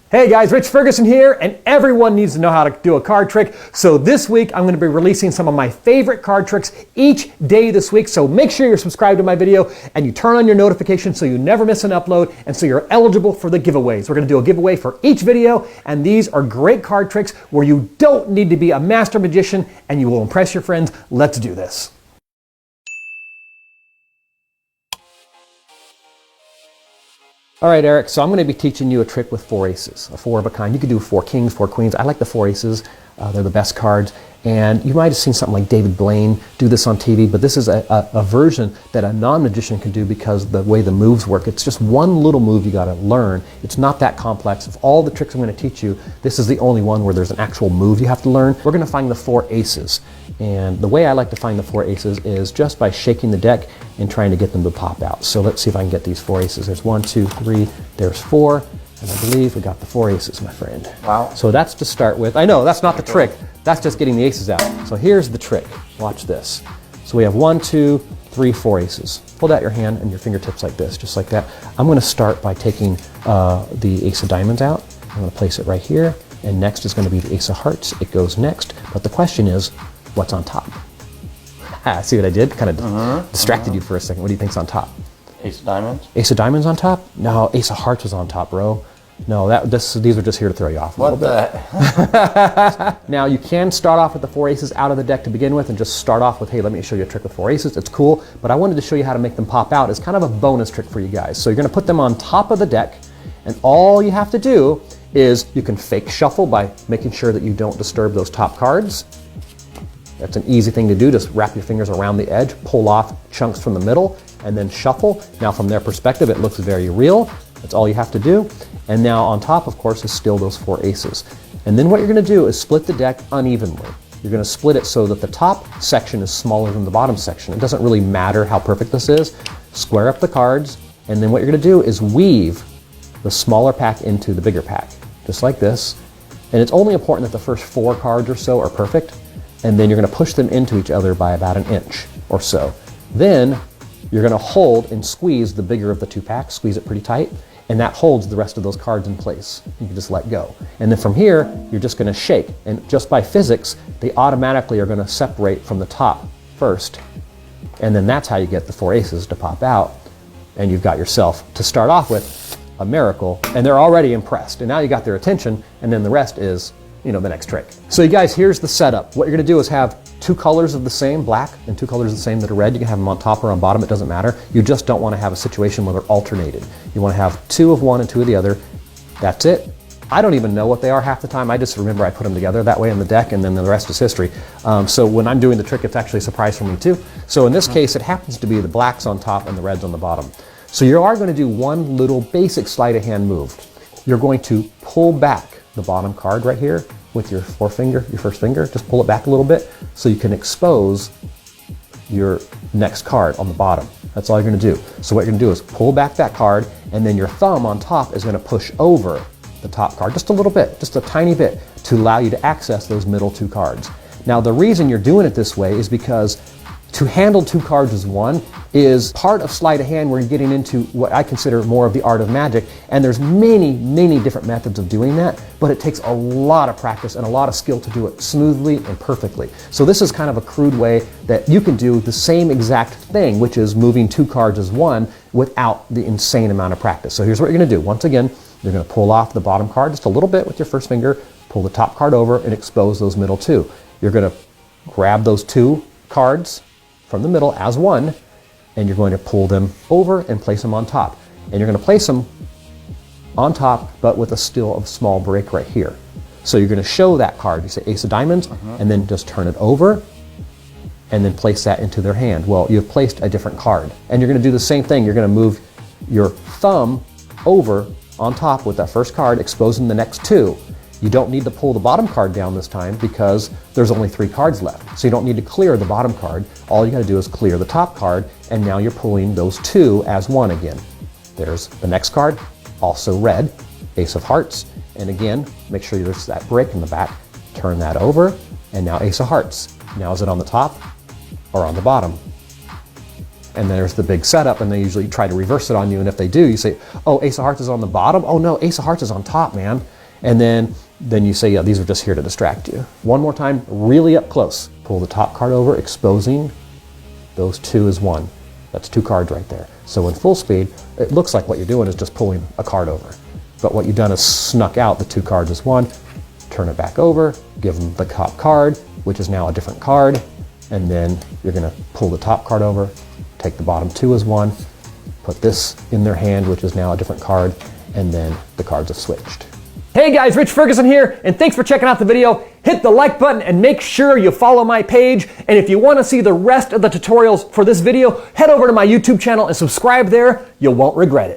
Hey guys, Rich Ferguson here, and everyone needs to know how to do a card trick. So this week, I'm going to be releasing some of my favorite card tricks each day this week. So make sure you're subscribed to my video and you turn on your notifications so you never miss an upload and so you're eligible for the giveaways. We're going to do a giveaway for each video, and these are great card tricks where you don't need to be a master magician and you will impress your friends. Let's do this. All right, Eric, so I'm going to be teaching you a trick with 4 aces, a 4 of a kind. You could do 4 kings, 4 queens. I like the 4 aces. They're the best cards. And you might have seen something like David Blaine do this on TV, but this is a version that a non-magician can do because the way the moves work. It's just one little move you got to learn. It's not that complex. Of all the tricks I'm going to teach you, this is the only one where there's an actual move you have to learn. We're going to find the 4 aces. And the way I like to find the 4 aces is just by shaking the deck and trying to get them to pop out. So let's see if I can get these 4 aces. There's 1, 2, 3, there's 4. And I believe we got the 4 aces, my friend. Wow. So that's to start with. I know, that's not the trick. That's just getting the aces out. So here's the trick. Watch this. So we have 1, 2, 3, 4 aces. Hold out your hand and your fingertips like this, just like that. I'm going to start by taking the ace of diamonds out. I'm going to place it right here. And next is going to be the ace of hearts. It goes next. But the question is, what's on top? See what I did? Kind of distracted you for a second. What do you think's on top? Ace of diamonds? Ace of diamonds on top? No, ace of hearts was on top, bro. No, these are just here to throw you off a little bit. Now, you can start off with the 4 aces out of the deck to begin with and just start off with, hey, let me show you a trick with 4 aces. It's cool, but I wanted to show you how to make them pop out as kind of a bonus trick for you guys. So you're going to put them on top of the deck, and all you have to do is you can fake shuffle by making sure that you don't disturb those top cards. That's an easy thing to do. Just wrap your fingers around the edge, pull off chunks from the middle, and then shuffle. Now from their perspective, it looks very real. That's all you have to do. And now on top, of course, is still those 4 aces. And then what you're going to do is split the deck unevenly. You're going to split it so that the top section is smaller than the bottom section. It doesn't really matter how perfect this is. Square up the cards, and then what you're going to do is weave the smaller pack into the bigger pack, just like this. And it's only important that the first 4 cards or so are perfect, and then you're going to push them into each other by about 1 inch or so. Then you're going to hold and squeeze the bigger of the 2 packs, squeeze it pretty tight, and that holds the rest of those cards in place. You can just let go. And then from here, you're just going to shake. And just by physics, they automatically are going to separate from the top first. And then that's how you get the 4 aces to pop out. And you've got yourself, to start off with, a miracle. And they're already impressed. And now you got their attention, and then the rest is, you know, the next trick. So you guys, here's the setup. What you're going to do is have 2 colors of the same, black, and 2 colors of the same that are red. You can have them on top or on bottom, it doesn't matter. You just don't want to have a situation where they're alternated. You want to have 2 of one and 2 of the other. That's it. I don't even know what they are half the time. I just remember I put them together that way in the deck, and then the rest is history. So when I'm doing the trick, it's actually a surprise for me too. So in this case, it happens to be the blacks on top and the reds on the bottom. So you are going to do one little basic sleight of hand move. You're going to pull back the bottom card right here with your forefinger, your first finger. Just pull it back a little bit so you can expose your next card on the bottom. That's all you're going to do. So what you're going to do is pull back that card, and then your thumb on top is going to push over the top card just a little bit, just a tiny bit, to allow you to access those middle 2 cards. Now the reason you're doing it this way is because to handle 2 cards as one is part of sleight of hand where you're getting into what I consider more of the art of magic. And there's many, many different methods of doing that, but it takes a lot of practice and a lot of skill to do it smoothly and perfectly. So this is kind of a crude way that you can do the same exact thing, which is moving 2 cards as one without the insane amount of practice. So here's what you're going to do. Once again, you're going to pull off the bottom card just a little bit with your first finger, pull the top card over, and expose those middle 2. You're going to grab those 2 cards from the middle as one, and you're going to pull them over and place them on top. And you're going to place them on top, but with a small break right here. So you're going to show that card. You say ace of diamonds, and then just turn it over, and then place that into their hand. Well, you've placed a different card. And you're going to do the same thing. You're going to move your thumb over on top with that first card, exposing the next 2. You don't need to pull the bottom card down this time because there's only 3 cards left. So you don't need to clear the bottom card. All you got to do is clear the top card, and now you're pulling those 2 as one again. There's the next card, also red, ace of hearts. And again, make sure there's that break in the back. Turn that over, and now ace of hearts. Now is it on the top or on the bottom? And there's the big setup, and they usually try to reverse it on you. And if they do, you say, oh, ace of hearts is on the bottom? Oh no, ace of hearts is on top, man. And then you say, yeah, these are just here to distract you. One more time, really up close. Pull the top card over, exposing those 2 as 1. That's 2 cards right there. So in full speed, it looks like what you're doing is just pulling a card over. But what you've done is snuck out the 2 cards as 1, turn it back over, give them the top card, which is now a different card, and then you're gonna pull the top card over, take the bottom 2 as 1, put this in their hand, which is now a different card, and then the cards have switched. Hey guys, Rich Ferguson here, and thanks for checking out the video. Hit the like button and make sure you follow my page. And if you want to see the rest of the tutorials for this video, head over to my YouTube channel and subscribe there. You won't regret it.